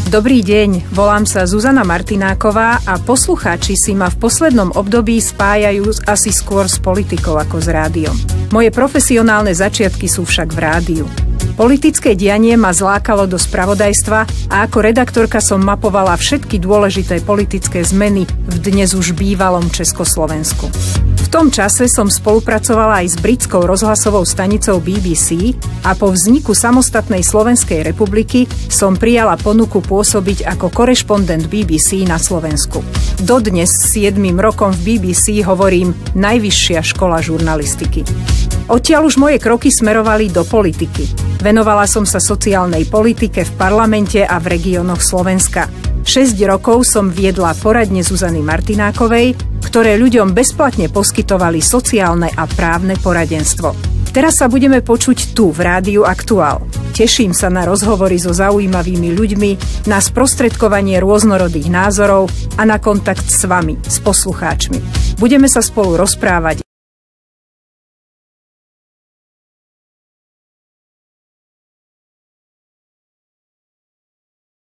Dobrý deň, volám sa Zuzana Martináková a poslucháči si ma v poslednom období spájajú asi skôr s politikou ako s rádiom. Moje profesionálne začiatky sú však v rádiu. Politické dianie ma zlákalo do spravodajstva a ako redaktorka som mapovala všetky dôležité politické zmeny v dnes už bývalom Československu. V tom čase som spolupracovala aj s britskou rozhlasovou stanicou BBC a po vzniku samostatnej Slovenskej republiky som prijala ponuku pôsobiť ako korešpondent BBC na Slovensku. Dodnes s 7 rokom v BBC hovorím najvyššia škola žurnalistiky. Odtiaľ už moje kroky smerovali do politiky. Venovala som sa sociálnej politike v parlamente a v regiónoch Slovenska. 6 rokov som viedla poradne Zuzany Martinákovej, ktoré ľuďom bezplatne poskytovali sociálne a právne poradenstvo. Teraz sa budeme počuť tu v Rádiu Aktuál. Teším sa na rozhovory so zaujímavými ľuďmi, na sprostredkovanie rôznorodých názorov a na kontakt s vami, s poslucháčmi. Budeme sa spolu rozprávať